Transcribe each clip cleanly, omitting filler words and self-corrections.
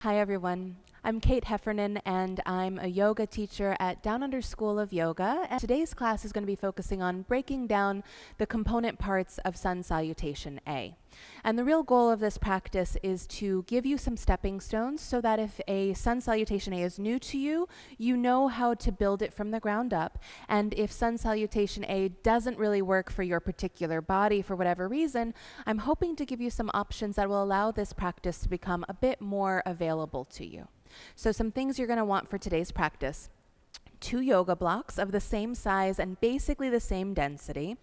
Hi everyone, I'm Kate Heffernan and I'm a yoga teacher at Down Under School of Yoga. And today's class is going to be focusing on breaking down the component parts of Sun Salutation A. And the real goal of this practice is to give you some stepping stones so that if a Sun Salutation A is new to you, you know how to build it from the ground up. And if Sun Salutation A doesn't really work for your particular body for whatever reason, I'm hoping to give you some options that will allow this practice to become a bit more available to you. So some things you're going to want for today's practice: 2 yoga blocks of the same size and basically the same density,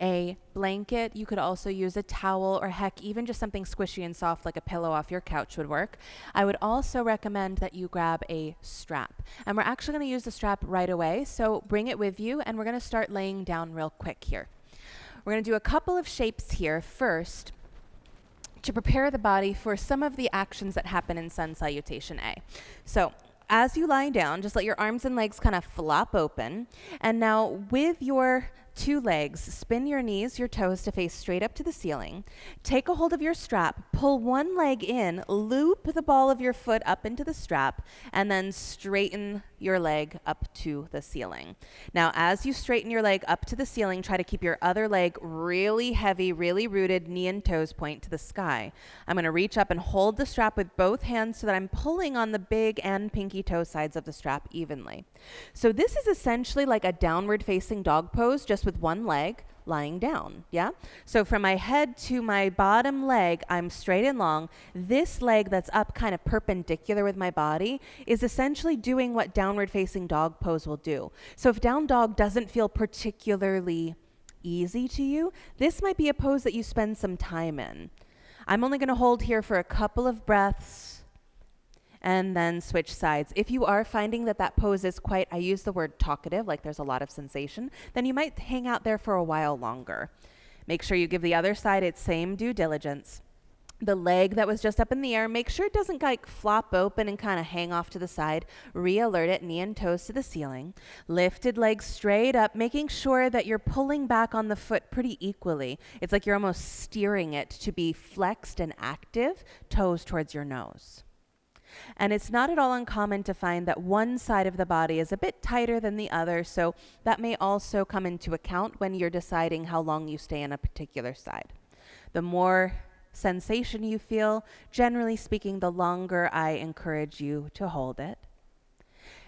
a blanket. You could also use a towel, or heck, even just something squishy and soft like a pillow off your couch would work. I would also recommend that you grab a strap. And we're actually going to use the strap right away, so bring it with you and we're going to start laying down real quick here. We're going to do a couple of shapes here first to prepare the body for some of the actions that happen in Sun Salutation A. So as you lie down, just let your arms and legs kind of flop open. And now with your 2 legs, spin your knees, your toes to face straight up to the ceiling. Take a hold of your strap, pull one leg in, loop the ball of your foot up into the strap, and then straighten your leg up to the ceiling. Now, as you straighten your leg up to the ceiling, try to keep your other leg really heavy, really rooted, knee and toes point to the sky. I'm going to reach up and hold the strap with both hands so that I'm pulling on the big and pinky toe sides of the strap evenly. So this is essentially like a downward facing dog pose, just with one leg lying down, yeah? So from my head to my bottom leg, I'm straight and long. This leg that's up kind of perpendicular with my body is essentially doing what downward facing dog pose will do. So if down dog doesn't feel particularly easy to you, this might be a pose that you spend some time in. I'm only going to hold here for a couple of breaths and then switch sides. If you are finding that that pose is quite, I use the word talkative, like there's a lot of sensation, then you might hang out there for a while longer. Make sure you give the other side its same due diligence. The leg that was just up in the air, make sure it doesn't like flop open and kind of hang off to the side. Re-alert it, knee and toes to the ceiling. Lifted legs straight up, making sure that you're pulling back on the foot pretty equally. It's like you're almost steering it to be flexed and active, toes towards your nose. And it's not at all uncommon to find that one side of the body is a bit tighter than the other, so that may also come into account when you're deciding how long you stay on a particular side. The more sensation you feel, generally speaking, the longer I encourage you to hold it.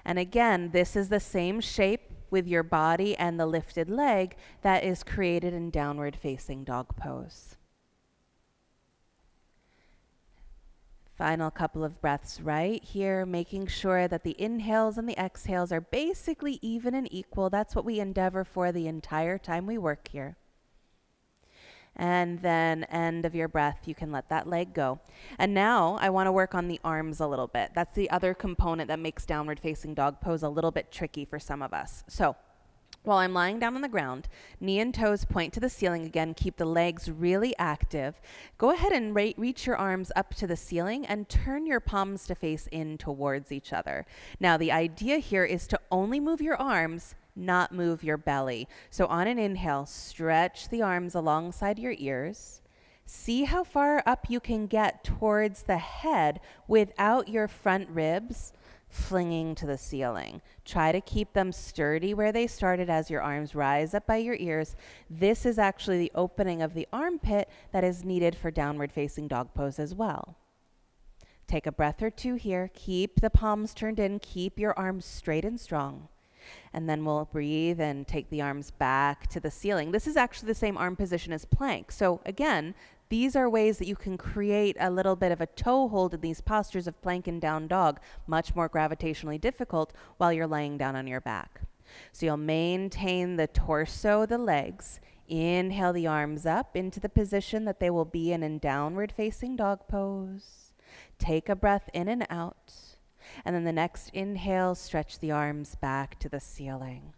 And again, this is the same shape with your body and the lifted leg that is created in downward facing dog pose. Final couple of breaths right here, making sure that the inhales and the exhales are basically even and equal. That's what we endeavor for the entire time we work here. And then end of your breath, you can let that leg go. And now I want to work on the arms a little bit. That's the other component that makes downward facing dog pose a little bit tricky for some of us. So while I'm lying down on the ground, knee and toes point to the ceiling again, keep the legs really active. Go ahead and reach your arms up to the ceiling and turn your palms to face in towards each other. Now, the idea here is to only move your arms, not move your belly. So on an inhale, stretch the arms alongside your ears. See how far up you can get towards the head without your front ribs flinging to the ceiling. Try to keep them sturdy where they started as your arms rise up by your ears. This is actually the opening of the armpit that is needed for downward facing dog pose as well. Take a breath or two here. Keep the palms turned in. Keep your arms straight and strong. And then we'll breathe and take the arms back to the ceiling. This is actually the same arm position as plank. So again, these are ways that you can create a little bit of a toe hold in these postures of plank and down dog, much more gravitationally difficult while you're laying down on your back. So you'll maintain the torso, the legs. Inhale the arms up into the position that they will be in downward facing dog pose. Take a breath in and out. And then the next inhale, stretch the arms back to the ceiling.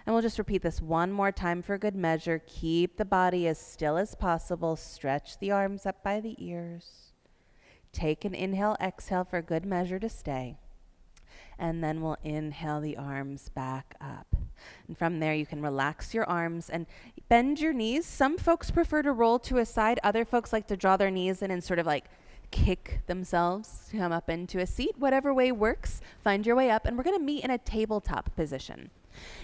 And we'll just repeat this one more time for good measure. Keep the body as still as possible. Stretch the arms up by the ears. Take an inhale, exhale for good measure to stay. And then we'll inhale the arms back up. And from there, you can relax your arms and bend your knees. Some folks prefer to roll to a side. Other folks like to draw their knees in and sort of like kick themselves to come up into a seat. Whatever way works, find your way up. And we're going to meet in a tabletop position.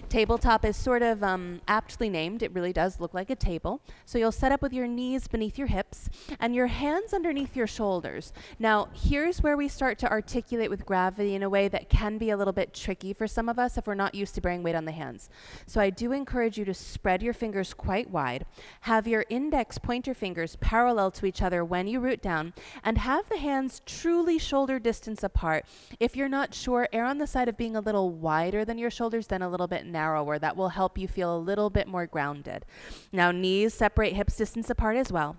Tabletop is sort of aptly named. It really does look like a table. So you'll set up with your knees beneath your hips and your hands underneath your shoulders. Now, here's where we start to articulate with gravity in a way that can be a little bit tricky for some of us if we're not used to bearing weight on the hands. So I do encourage you to spread your fingers quite wide, have your index pointer fingers parallel to each other when you root down, and have the hands truly shoulder distance apart. If you're not sure, err on the side of being a little wider than your shoulders, then a little bit narrower. That will help you feel a little bit more grounded. Now, knees separate hips distance apart as well.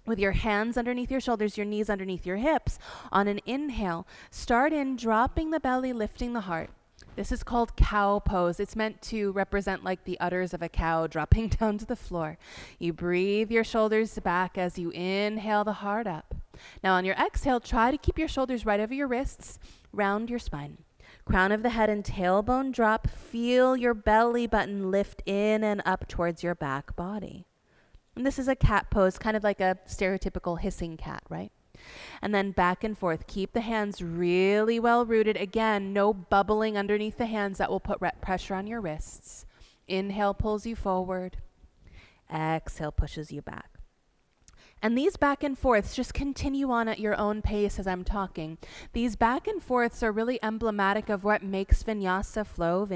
With your hands underneath your shoulders, your knees underneath your hips. On an inhale, start in dropping the belly, lifting the heart. This is called cow pose. It's meant to represent like the udders of a cow dropping down to the floor. You breathe your shoulders back as you inhale the heart up. Now on your exhale, try to keep your shoulders right over your wrists, round your spine. Crown of the head and tailbone drop. Feel your belly button lift in and up towards your back body. And this is a cat pose, kind of like a stereotypical hissing cat, right? And then back and forth. Keep the hands really well rooted. Again, no bubbling underneath the hands. That will put pressure on your wrists. Inhale pulls you forward. Exhale pushes you back. And these back and forths just continue on at your own pace as I'm talking. These back and forths are really emblematic of what makes Vinyasa flow.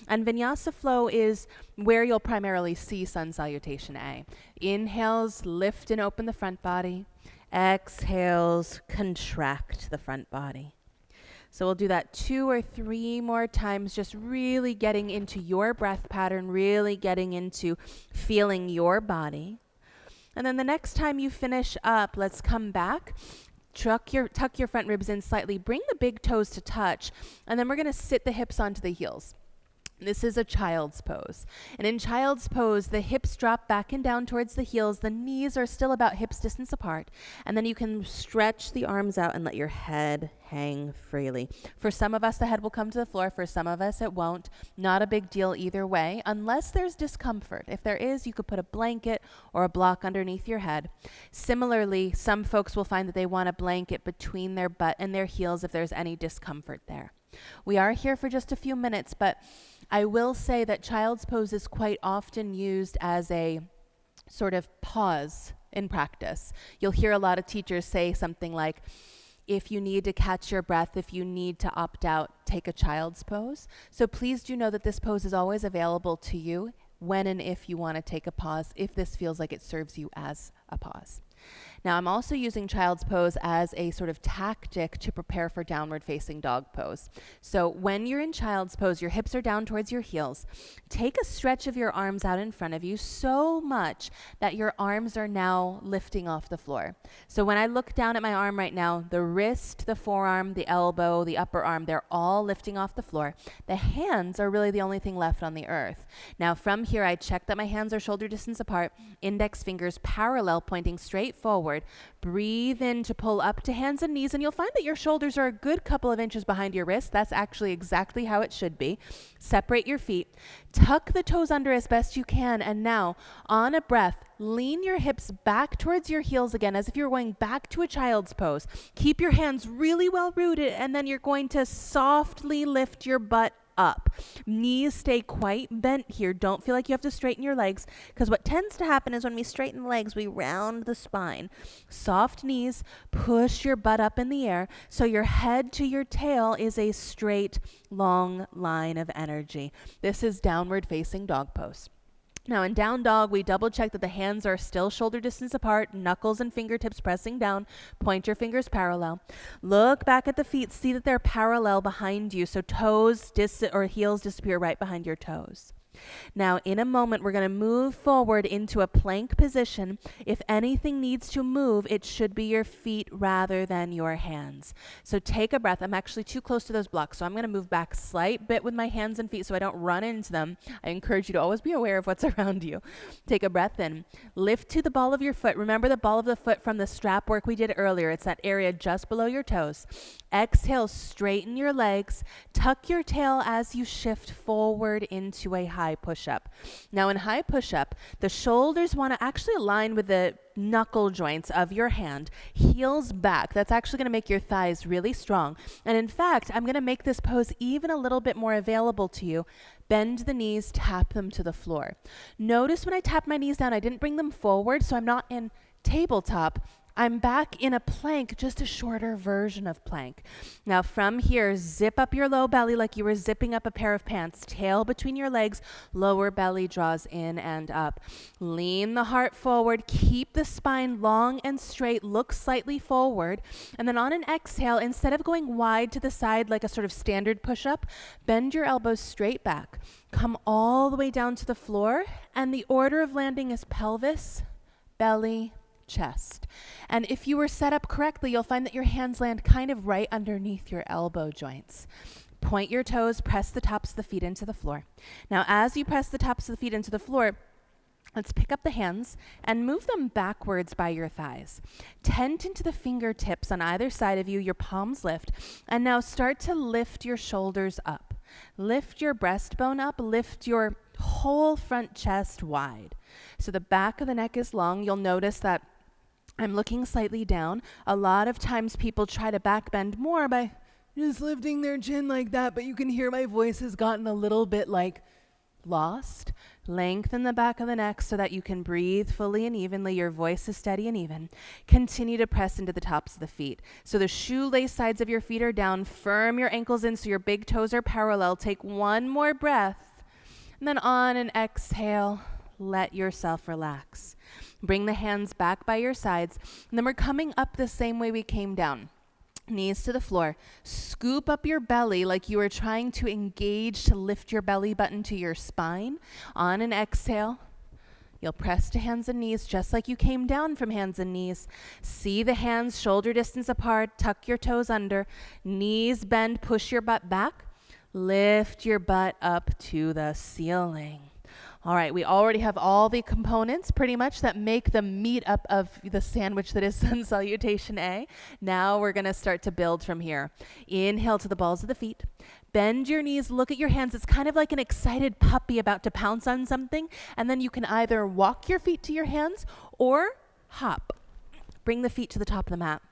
And Vinyasa flow is where you'll primarily see Sun Salutation A. Inhales, lift and open the front body. Exhales, contract the front body. So we'll do that 2 or 3 more times, just really getting into your breath pattern, really getting into feeling your body. And then the next time you finish up, let's come back. Tuck your front ribs in slightly. Bring the big toes to touch. And then we're going to sit the hips onto the heels. This is a child's pose. And in child's pose, the hips drop back and down towards the heels. The knees are still about hips distance apart. And then you can stretch the arms out and let your head hang freely. For some of us, the head will come to the floor. For some of us, it won't. Not a big deal either way, unless there's discomfort. If there is, you could put a blanket or a block underneath your head. Similarly, some folks will find that they want a blanket between their butt and their heels if there's any discomfort there. We are here for just a few minutes, but I will say that child's pose is quite often used as a sort of pause in practice. You'll hear a lot of teachers say something like, if you need to catch your breath, if you need to opt out, take a child's pose. So please do know that this pose is always available to you when and if you want to take a pause, if this feels like it serves you as a pause. Now, I'm also using child's pose as a sort of tactic to prepare for downward facing dog pose. So when you're in child's pose, your hips are down towards your heels. Take a stretch of your arms out in front of you so much that your arms are now lifting off the floor. So when I look down at my arm right now, the wrist, the forearm, the elbow, the upper arm, they're all lifting off the floor. The hands are really the only thing left on the earth. Now from here, I check that my hands are shoulder distance apart, index fingers parallel pointing straight forward. Breathe in to pull up to hands and knees, and you'll find that your shoulders are a good couple of inches behind your wrists. That's actually exactly how it should be. Separate your feet, tuck the toes under as best you can, and now on a breath, lean your hips back towards your heels again as if you're going back to a child's pose. Keep your hands really well rooted, and then you're going to softly lift your butt up. Knees stay quite bent here. Don't feel like you have to straighten your legs, because what tends to happen is when we straighten the legs, we round the spine. Soft knees, push your butt up in the air so your head to your tail is a straight, long line of energy. This is downward facing dog pose. Now in down dog, we double check that the hands are still shoulder distance apart, knuckles and fingertips pressing down, point your fingers parallel. Look back at the feet, see that they're parallel behind you, so toes or heels disappear right behind your toes. Now, in a moment, we're going to move forward into a plank position. If anything needs to move, it should be your feet rather than your hands. So take a breath. I'm actually too close to those blocks, so I'm going to move back a slight bit with my hands and feet so I don't run into them. I encourage you to always be aware of what's around you. Take a breath in. Lift to the ball of your foot. Remember the ball of the foot from the strap work we did earlier. It's that area just below your toes. Exhale, straighten your legs. Tuck your tail as you shift forward into a high high push-up. Now in high push-up, the shoulders want to actually align with the knuckle joints of your hand, heels back. That's actually going to make your thighs really strong. And in fact, I'm going to make this pose even a little bit more available to you. Bend the knees, tap them to the floor. Notice when I tap my knees down, I didn't bring them forward, so I'm not in tabletop. I'm back in a plank, just a shorter version of plank. Now from here, zip up your low belly like you were zipping up a pair of pants. Tail between your legs, lower belly draws in and up. Lean the heart forward, keep the spine long and straight, look slightly forward. And then on an exhale, instead of going wide to the side like a sort of standard push-up, bend your elbows straight back. Come all the way down to the floor, and the order of landing is pelvis, belly, chest. And if you were set up correctly, you'll find that your hands land kind of right underneath your elbow joints. Point your toes, press the tops of the feet into the floor. Now, as you press the tops of the feet into the floor, let's pick up the hands and move them backwards by your thighs. Tent into the fingertips on either side of you, your palms lift, and now start to lift your shoulders up. Lift your breastbone up, lift your whole front chest wide. So the back of the neck is long. You'll notice that I'm looking slightly down. A lot of times people try to back bend more by just lifting their chin like that, but you can hear my voice has gotten a little bit like lost. Lengthen the back of the neck so that you can breathe fully and evenly. Your voice is steady and even. Continue to press into the tops of the feet. So the shoelace sides of your feet are down. Firm your ankles in so your big toes are parallel. Take one more breath. And then on an exhale, let yourself relax. Bring the hands back by your sides. And then we're coming up the same way we came down. Knees to the floor. Scoop up your belly like you are trying to engage to lift your belly button to your spine. On an exhale, you'll press to hands and knees just like you came down from hands and knees. See the hands shoulder distance apart. Tuck your toes under. Knees bend. Push your butt back. Lift your butt up to the ceiling. All right, we already have all the components pretty much that make the meat up of the sandwich that is Sun Salutation A. Now we're going to start to build from here. Inhale to the balls of the feet. Bend your knees, look at your hands. It's kind of like an excited puppy about to pounce on something. And then you can either walk your feet to your hands or hop. Bring the feet to the top of the mat.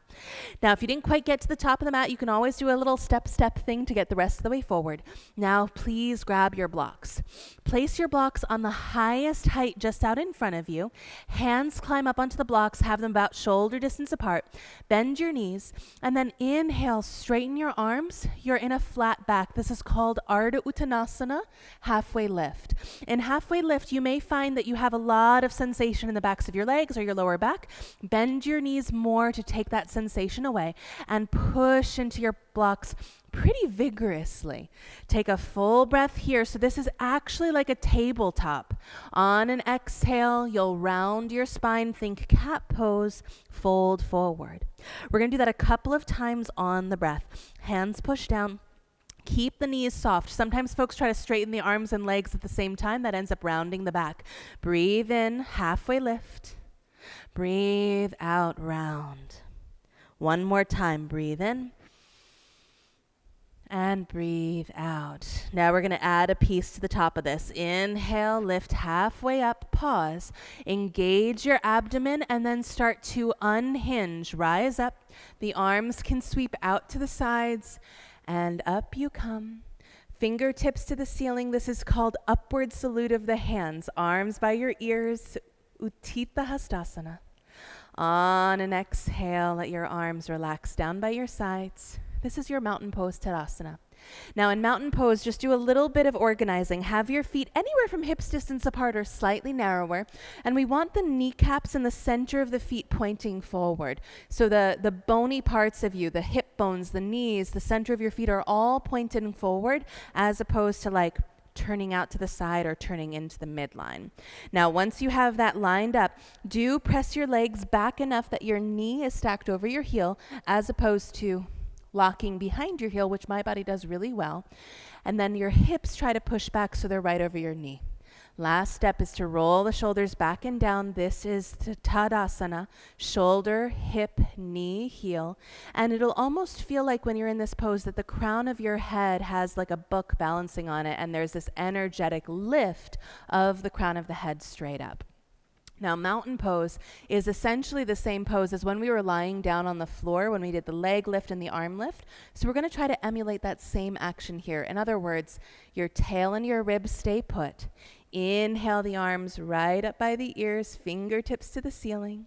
Now, if you didn't quite get to the top of the mat, you can always do a little step thing to get the rest of the way forward. Now, please grab your blocks. Place your blocks on the highest height just out in front of you. Hands climb up onto the blocks, have them about shoulder distance apart. Bend your knees, and then inhale, straighten your arms. You're in a flat back. This is called Ardha Uttanasana, halfway lift. In halfway lift, you may find that you have a lot of sensation in the backs of your legs or your lower back. Bend your knees more to take that sensation away and push into your blocks pretty vigorously. Take a full breath here. So this is actually like a tabletop. On an exhale, you'll round your spine. Think cat pose, fold forward. We're going to do that a couple of times on the breath. Hands push down. Keep the knees soft. Sometimes folks try to straighten the arms and legs at the same time. That ends up rounding the back. Breathe in, halfway lift. Breathe out, round. One more time. Breathe in and breathe out. Now we're going to add a piece to the top of this. Inhale, lift halfway up, pause. Engage your abdomen and then start to unhinge. Rise up. The arms can sweep out to the sides and up you come. Fingertips to the ceiling. This is called upward salute of the hands. Arms by your ears. Utthita Hastasana. On an exhale, let your arms relax down by your sides. This is your mountain pose Tadasana. Now in mountain pose, just do a little bit of organizing. Have your feet anywhere from hips distance apart or slightly narrower. And we want the kneecaps in the center of the feet pointing forward. So the bony parts of you, the hip bones, the knees, the center of your feet are all pointed forward as opposed to like turning out to the side or turning into the midline. Now, once you have that lined up, do press your legs back enough that your knee is stacked over your heel as opposed to locking behind your heel, which my body does really well. And then your hips try to push back so they're right over your knee. Last step is to roll the shoulders back and down. This is the Tadasana, shoulder, hip, knee, heel. And it'll almost feel like when you're in this pose that the crown of your head has like a book balancing on it, and there's this energetic lift of the crown of the head straight up. Now, mountain pose is essentially the same pose as when we were lying down on the floor when we did the leg lift and the arm lift. So we're going to try to emulate that same action here. In other words, your tail and your ribs stay put. Inhale the arms right up by the ears, fingertips to the ceiling.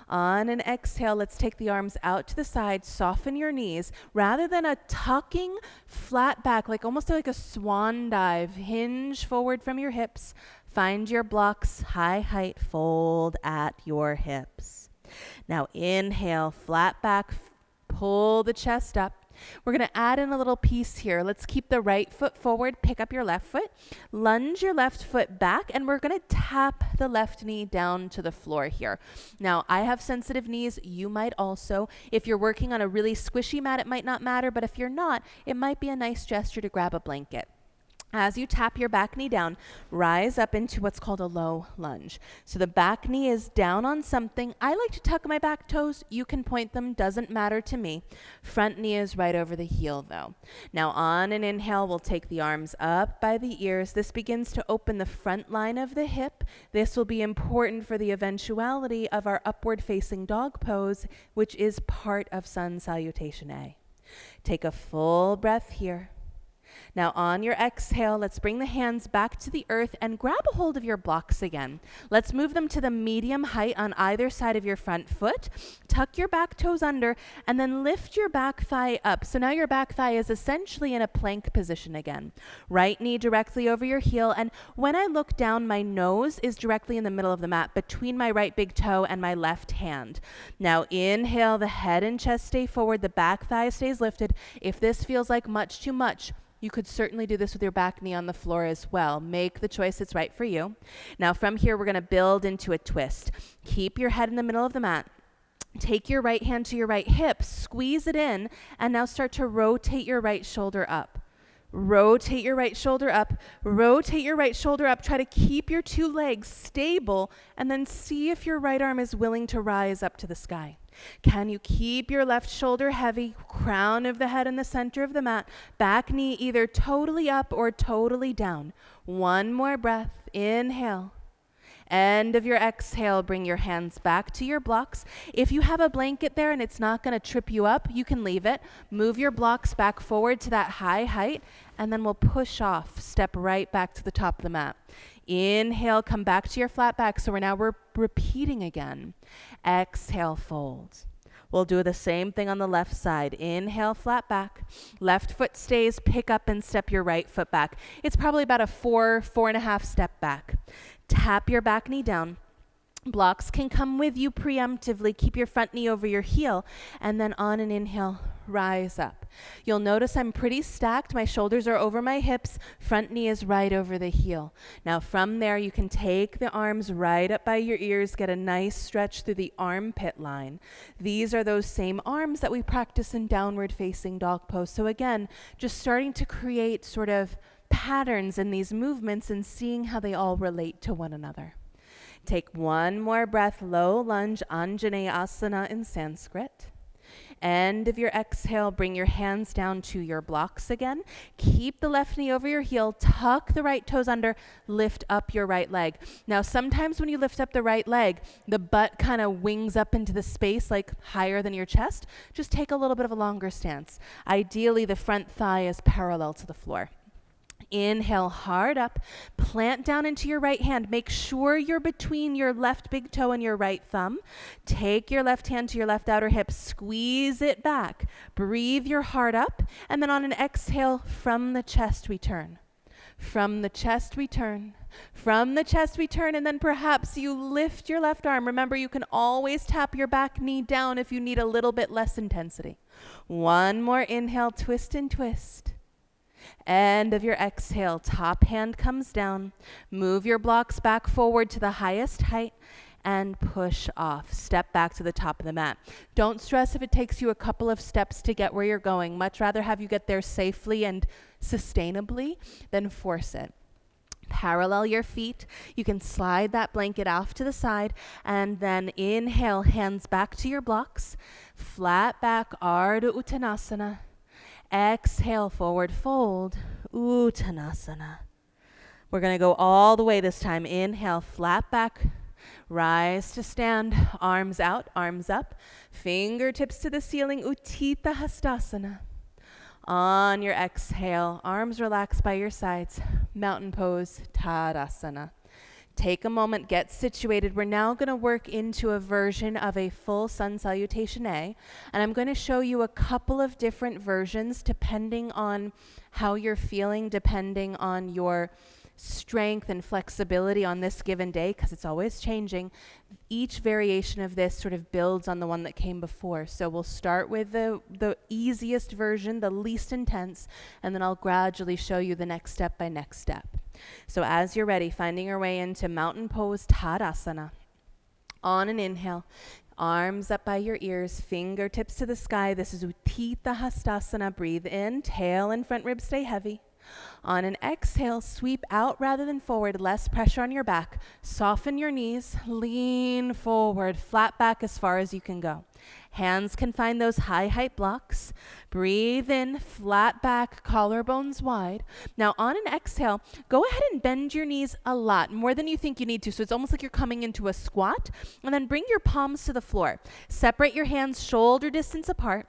On an exhale, let's take the arms out to the side, soften your knees. Rather than a tucking flat back, like almost like a swan dive, hinge forward from your hips. Find your blocks, high height, fold at your hips. Now inhale, flat back, pull the chest up. We're going to add in a little piece here. Let's keep the right foot forward, pick up your left foot, lunge your left foot back, and we're going to tap the left knee down to the floor here. Now, I have sensitive knees. You might also. If you're working on a really squishy mat, it might not matter, but if you're not, it might be a nice gesture to grab a blanket. As you tap your back knee down, rise up into what's called a low lunge. So the back knee is down on something. I like to tuck my back toes. You can point them, doesn't matter to me. Front knee is right over the heel though. Now on an inhale, we'll take the arms up by the ears. This begins to open the front line of the hip. This will be important for the eventuality of our upward facing dog pose, which is part of Sun Salutation A. Take a full breath here. Now on your exhale, let's bring the hands back to the earth and grab a hold of your blocks again. Let's move them to the medium height on either side of your front foot. Tuck your back toes under and then lift your back thigh up. So now your back thigh is essentially in a plank position again. Right knee directly over your heel, and when I look down, my nose is directly in the middle of the mat between my right big toe and my left hand. Now inhale, the head and chest stay forward, the back thigh stays lifted. If this feels like much too much, you could certainly do this with your back knee on the floor as well. Make the choice that's right for you. Now from here, we're going to build into a twist. Keep your head in the middle of the mat. Take your right hand to your right hip, squeeze it in, and now start to rotate your right shoulder up. Rotate your right shoulder up, rotate your right shoulder up. Try to keep your two legs stable, and then see if your right arm is willing to rise up to the sky. Can you keep your left shoulder heavy, crown of the head in the center of the mat, back knee either totally up or totally down? One more breath, inhale. End of your exhale, bring your hands back to your blocks. If you have a blanket there and it's not going to trip you up, you can leave it. Move your blocks back forward to that high height, and then we'll push off. Step right back to the top of the mat. Inhale, come back to your flat back. So we're repeating again. Exhale, fold. We'll do the same thing on the left side. Inhale, flat back. Left foot stays, pick up and step your right foot back. It's probably about a 4.5 step back. Tap your back knee down. Blocks can come with you preemptively. Keep your front knee over your heel, and then on an inhale, rise up. You'll notice I'm pretty stacked. My shoulders are over my hips. Front knee is right over the heel. Now from there, you can take the arms right up by your ears, get a nice stretch through the armpit line. These are those same arms that we practice in downward facing dog pose. So again, just starting to create sort of patterns in these movements and seeing how they all relate to one another. Take one more breath, low lunge, Anjaneyasana in Sanskrit. End of your exhale, bring your hands down to your blocks again. Keep the left knee over your heel, tuck the right toes under, lift up your right leg. Now, sometimes when you lift up the right leg, the butt kind of wings up into the space, like higher than your chest. Just take a little bit of a longer stance. Ideally, the front thigh is parallel to the floor. Inhale hard up, plant down into your right hand. Make sure you're between your left big toe and your right thumb. Take your left hand to your left outer hip, squeeze it back. Breathe your heart up, and then on an exhale, from the chest we turn. From the chest we turn. From the chest we turn, and then perhaps you lift your left arm. Remember, you can always tap your back knee down if you need a little bit less intensity. One more inhale, twist and twist. End of your exhale, top hand comes down. Move your blocks back forward to the highest height and push off. Step back to the top of the mat. Don't stress if it takes you a couple of steps to get where you're going. Much rather have you get there safely and sustainably than force it. Parallel your feet. You can slide that blanket off to the side and then inhale, hands back to your blocks. Flat back, Ardha Uttanasana. Exhale, forward fold, Uttanasana. We're going to go all the way this time. Inhale, flat back, rise to stand, arms out, arms up, fingertips to the ceiling, Utthita Hastasana. On your exhale, arms relax by your sides, mountain pose, Tadasana. Take a moment, get situated. We're now going to work into a version of a full sun salutation A, and I'm going to show you a couple of different versions depending on how you're feeling, depending on your strength and flexibility on this given day, because it's always changing. Each variation of this sort of builds on the one that came before. So we'll start with the easiest version, the least intense, and then I'll gradually show you the next step by next step. So as you're ready, finding your way into mountain pose, Tadasana. On an inhale, arms up by your ears, fingertips to the sky. This is Utthita Hastasana. Breathe in, tail and front ribs stay heavy. On an exhale, sweep out rather than forward, less pressure on your back. Soften your knees, lean forward, flat back as far as you can go. Hands can find those high height blocks. Breathe in, flat back, collarbones wide. Now on an exhale, go ahead and bend your knees a lot, more than you think you need to. So it's almost like you're coming into a squat. And then bring your palms to the floor. Separate your hands shoulder distance apart.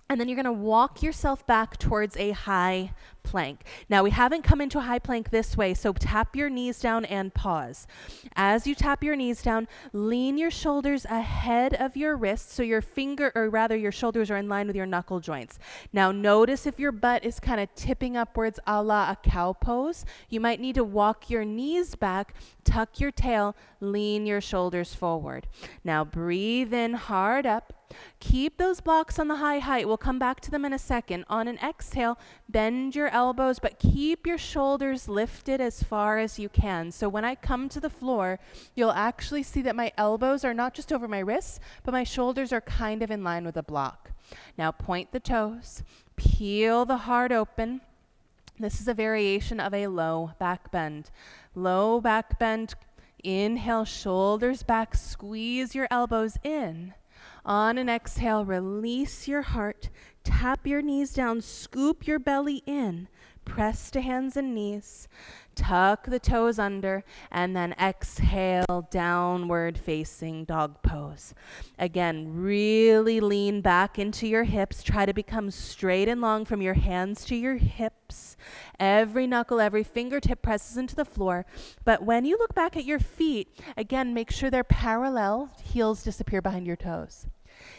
And then you're going to walk yourself back towards a high plank. Now, we haven't come into a high plank this way, so tap your knees down and pause. As you tap your knees down, lean your shoulders ahead of your wrists so your your shoulders are in line with your knuckle joints. Now, notice if your butt is kind of tipping upwards a la a cow pose. You might need to walk your knees back, tuck your tail, lean your shoulders forward. Now, breathe in hard up. Keep those blocks on the high height. We'll come back to them in a second. On an exhale, bend your elbows, but keep your shoulders lifted as far as you can. So when I come to the floor, you'll actually see that my elbows are not just over my wrists, but my shoulders are kind of in line with the block. Now point the toes, peel the heart open. This is a variation of a low back bend. Low back bend, inhale, shoulders back, squeeze your elbows in. On an exhale, release your heart, tap your knees down, scoop your belly in, press to hands and knees, tuck the toes under, and then exhale, downward facing dog pose. Again, really lean back into your hips. Try to become straight and long from your hands to your hips. Every knuckle, every fingertip presses into the floor. But when you look back at your feet, again, make sure they're parallel. Heels disappear behind your toes.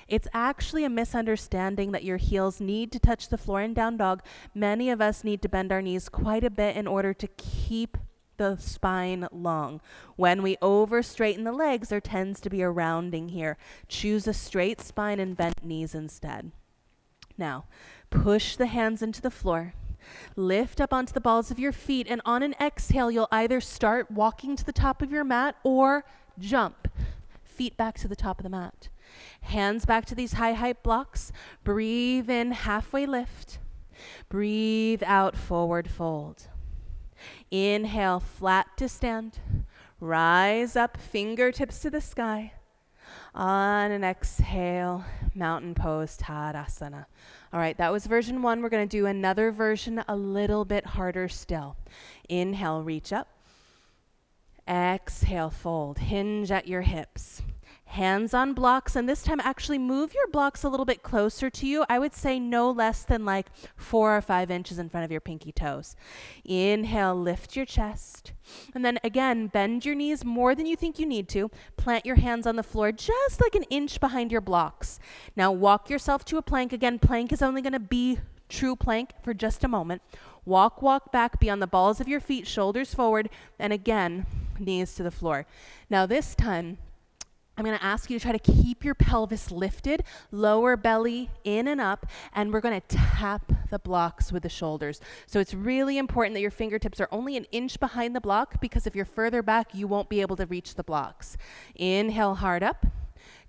It's actually a misunderstanding that your heels need to touch the floor in down dog. Many of us need to bend our knees quite a bit in order to keep the spine long. When we over straighten the legs, there tends to be a rounding here. Choose a straight spine and bent knees instead. Now, push the hands into the floor. Lift up onto the balls of your feet, and on an exhale, you'll either start walking to the top of your mat or jump. Feet back to the top of the mat. Hands back to these high height blocks. Breathe in, halfway lift. Breathe out, forward fold. Inhale, flat to stand. Rise up, fingertips to the sky. On an exhale, mountain pose, Tadasana. All right, that was version 1. We're going to do another version a little bit harder still. Inhale, reach up. Exhale, fold. Hinge at your hips. Hands on blocks, and this time actually move your blocks a little bit closer to you. I would say no less than like 4 or 5 inches in front of your pinky toes. Inhale, lift your chest. And then again, bend your knees more than you think you need to. Plant your hands on the floor just like an inch behind your blocks. Now walk yourself to a plank. Again, plank is only going to be true plank for just a moment. Walk back, be on the balls of your feet, shoulders forward, and again, knees to the floor. Now this time, I'm going to ask you to try to keep your pelvis lifted, lower belly in and up, and we're going to tap the blocks with the shoulders. So it's really important that your fingertips are only an inch behind the block, because if you're further back, you won't be able to reach the blocks. Inhale hard up.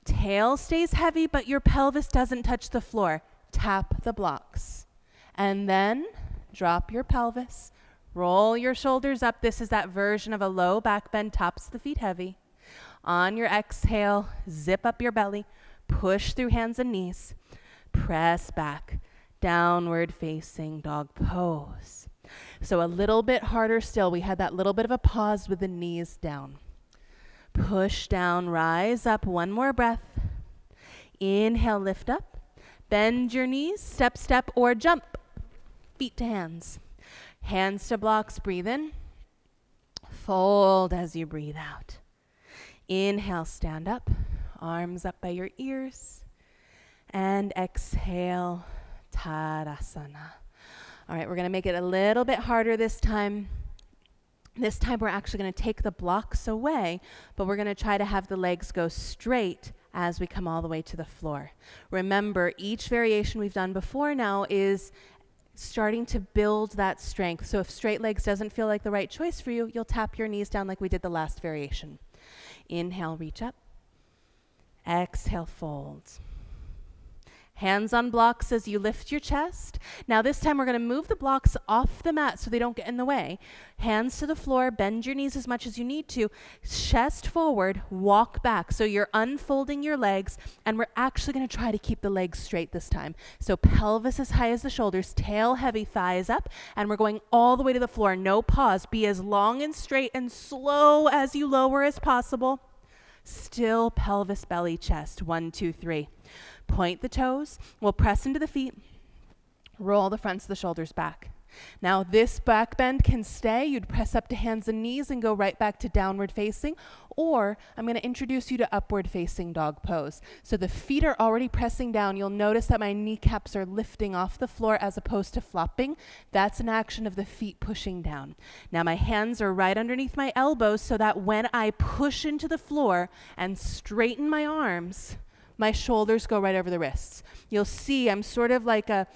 Tail stays heavy, but your pelvis doesn't touch the floor. Tap the blocks. And then drop your pelvis, Roll your shoulders up. This is that version of a low back bend, tops of the feet heavy. On your exhale, zip up your belly, push through hands and knees, press back, downward facing dog pose. So a little bit harder still. We had that little bit of a pause with the knees down. Push down, rise up, one more breath. Inhale, lift up, bend your knees, step, step, or jump. Feet to hands. Hands to blocks, breathe in. Fold as you breathe out. Inhale, stand up, arms up by your ears. And exhale, Tadasana. All right, we're going to make it a little bit harder this time. This time we're actually going to take the blocks away, but we're going to try to have the legs go straight as we come all the way to the floor. Remember, each variation we've done before now is starting to build that strength. So if straight legs doesn't feel like the right choice for you, you'll tap your knees down like we did the last variation. Inhale, reach up. Exhale, fold. Hands on blocks as you lift your chest. Now this time we're going to move the blocks off the mat so they don't get in the way. Hands to the floor, bend your knees as much as you need to. Chest forward, walk back. So you're unfolding your legs, and we're actually going to try to keep the legs straight this time. So pelvis as high as the shoulders, tail heavy, thighs up, and we're going all the way to the floor. No pause. Be as long and straight and slow as you lower as possible. Still pelvis, belly, chest. 1, 2, 3. Point the toes. We'll press into the feet. Roll the fronts of the shoulders back. Now this back bend can stay. You'd press up to hands and knees and go right back to downward facing. Or I'm going to introduce you to upward facing dog pose. So the feet are already pressing down. You'll notice that my kneecaps are lifting off the floor as opposed to flopping. That's an action of the feet pushing down. Now my hands are right underneath my elbows so that when I push into the floor and straighten my arms, my shoulders go right over the wrists. You'll see I'm sort of like a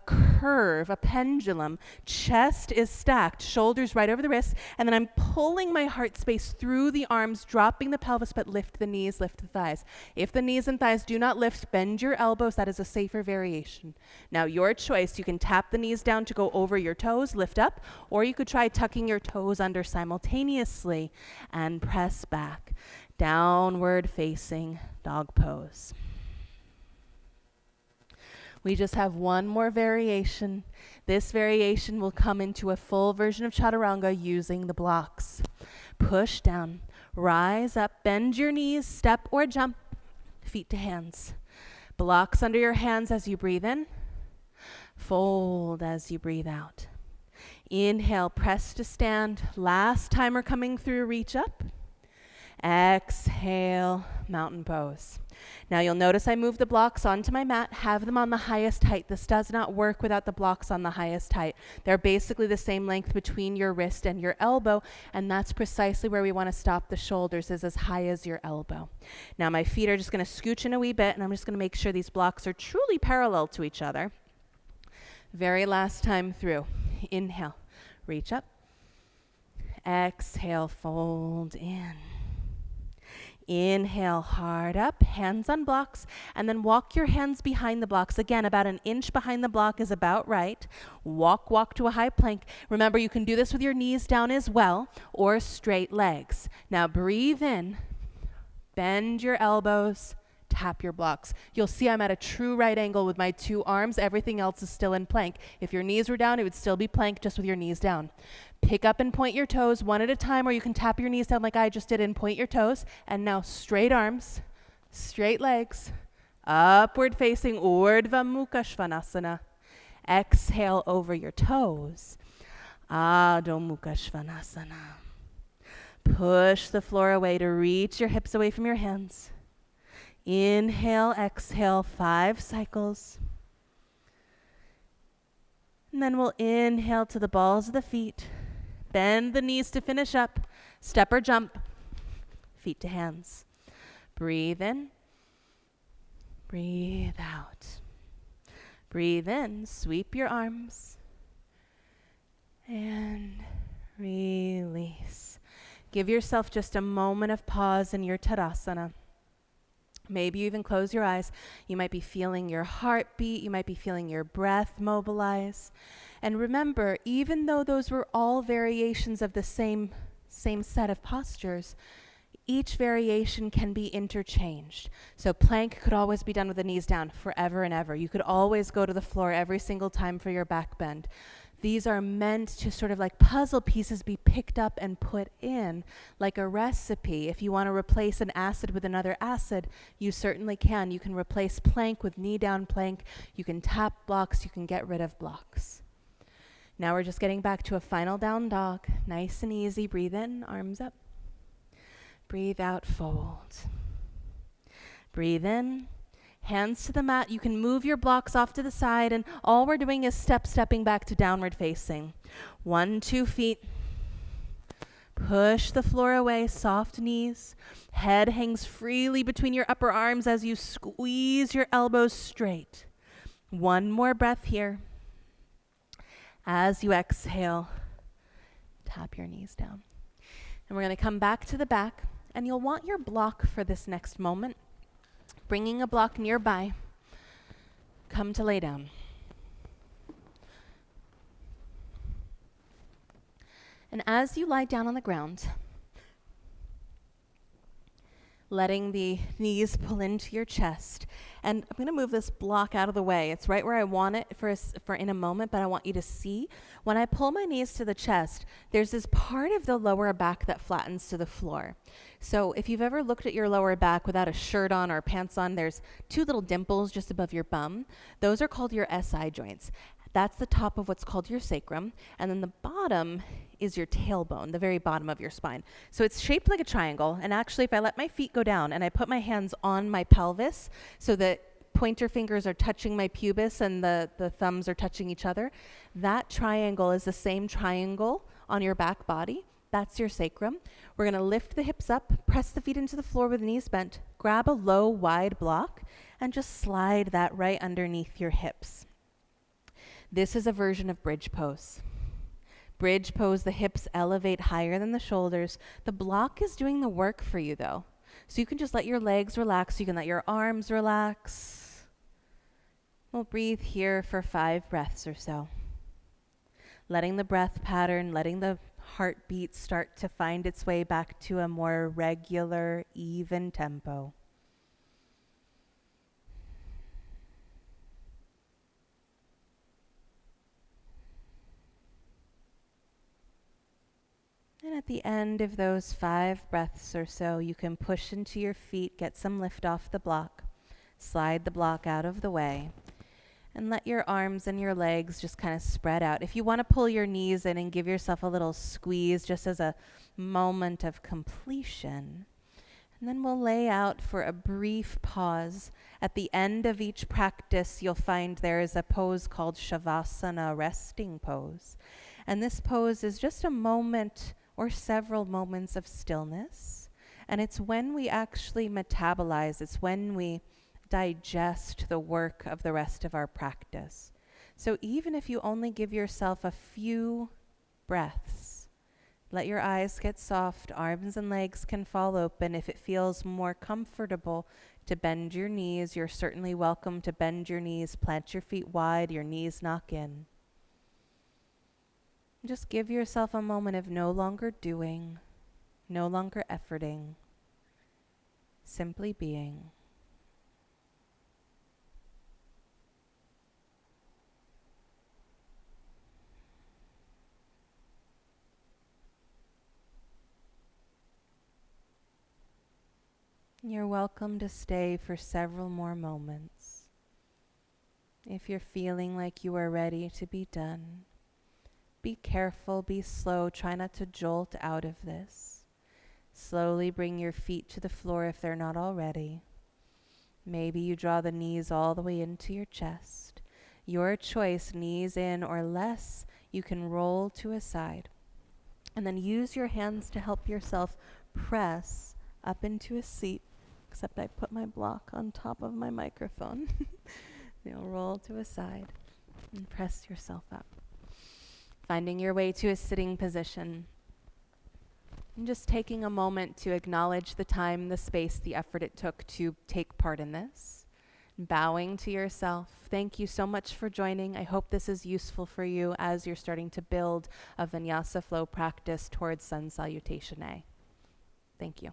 curve, a pendulum. Chest is stacked, shoulders right over the wrists, and then I'm pulling my heart space through the arms, dropping the pelvis, but lift the knees, lift the thighs. If the knees and thighs do not lift, bend your elbows. That is a safer variation. Now your choice. You can tap the knees down to go over your toes, lift up, or you could try tucking your toes under simultaneously and press back. Downward facing dog pose. We just have one more variation. This variation will come into a full version of chaturanga using the blocks. Push down, rise up, bend your knees, step or jump, feet to hands. Blocks under your hands as you breathe in. Fold as you breathe out. Inhale, press to stand. Last timer coming through, reach up. Exhale, mountain pose. Now you'll notice I move the blocks onto my mat, have them on the highest height. This does not work without the blocks on the highest height. They're basically the same length between your wrist and your elbow, and that's precisely where we want to stop the shoulders, is as high as your elbow. Now my feet are just going to scooch in a wee bit, and I'm just going to make sure these blocks are truly parallel to each other. Very last time through. Inhale, reach up. Exhale, fold in. Inhale, hard up, hands on blocks, and then walk your hands behind the blocks. Again, about an inch behind the block is about right. Walk to a high plank. Remember, you can do this with your knees down as well, or straight legs. Now breathe in, bend your elbows, tap your blocks. You'll see I'm at a true right angle with my two arms. Everything else is still in plank. If your knees were down, it would still be plank just with your knees down. Pick up and point your toes one at a time, or you can tap your knees down like I just did and point your toes. And now straight arms, straight legs, upward facing Urdhva Mukha Svanasana. Exhale over your toes. Adho Mukha Svanasana. Push the floor away to reach your hips away from your hands. Inhale, exhale, 5 cycles. And then we'll inhale to the balls of the feet. Bend the knees to finish up. Step or jump. Feet to hands. Breathe in. Breathe out. Breathe in. Sweep your arms. And release. Give yourself just a moment of pause in your Tadasana. Maybe you even close your eyes. You might be feeling your heartbeat. You might be feeling your breath mobilize. And remember, even though those were all variations of the same set of postures, each variation can be interchanged. So plank could always be done with the knees down forever and ever. You could always go to the floor every single time for your back bend. These are meant to sort of like puzzle pieces be picked up and put in, like a recipe. If you want to replace an acid with another acid, you certainly can. You can replace plank with knee down plank. You can tap blocks. You can get rid of blocks. Now we're just getting back to a final down dog. Nice and easy. Breathe in, arms up. Breathe out, fold. Breathe in. Hands to the mat. You can move your blocks off to the side, and all we're doing is stepping back to downward facing. 1, 2 feet. Push the floor away, soft knees. Head hangs freely between your upper arms as you squeeze your elbows straight. One more breath here. As you exhale, tap your knees down. And we're going to come back to the back, and you'll want your block for this next moment. Bringing a block nearby, come to lay down. And as you lie down on the ground, letting the knees pull into your chest. And I'm going to move this block out of the way. It's right where I want it for in a moment, but I want you to see. When I pull my knees to the chest, there's this part of the lower back that flattens to the floor. So if you've ever looked at your lower back without a shirt on or pants on, there's 2 little dimples just above your bum. Those are called your SI joints. That's the top of what's called your sacrum. And then the bottom is your tailbone, the very bottom of your spine. So it's shaped like a triangle. And actually, if I let my feet go down and I put my hands on my pelvis so that pointer fingers are touching my pubis and the thumbs are touching each other, that triangle is the same triangle on your back body. That's your sacrum. We're going to lift the hips up, press the feet into the floor with the knees bent, grab a low, wide block, and just slide that right underneath your hips. This is a version of bridge pose. Bridge pose, the hips elevate higher than the shoulders. The block is doing the work for you, though. So you can just let your legs relax. You can let your arms relax. We'll breathe here for 5 breaths or so. Letting the breath pattern, letting the heartbeat start to find its way back to a more regular, even tempo. And at the end of those 5 breaths or so, you can push into your feet, get some lift off the block, slide the block out of the way, and let your arms and your legs just kind of spread out. If you want to pull your knees in and give yourself a little squeeze just as a moment of completion. And then we'll lay out for a brief pause. At the end of each practice, you'll find there is a pose called Shavasana, resting pose. And this pose is just a moment or several moments of stillness. And it's when we actually metabolize, it's when we digest the work of the rest of our practice. So even if you only give yourself a few breaths, let your eyes get soft, arms and legs can fall open. If it feels more comfortable to bend your knees, you're certainly welcome to bend your knees, plant your feet wide, your knees knock in. Just give yourself a moment of no longer doing, no longer efforting, simply being. You're welcome to stay for several more moments. If you're feeling like you are ready to be done, be careful, be slow, try not to jolt out of this. Slowly bring your feet to the floor if they're not already. Maybe you draw the knees all the way into your chest. Your choice, knees in or less, you can roll to a side. And then use your hands to help yourself press up into a seat, except I put my block on top of my microphone. You'll roll to a side and press yourself up. Finding your way to a sitting position. And just taking a moment to acknowledge the time, the space, the effort it took to take part in this. Bowing to yourself. Thank you so much for joining. I hope this is useful for you as you're starting to build a Vinyasa flow practice towards Sun Salutation A. Thank you.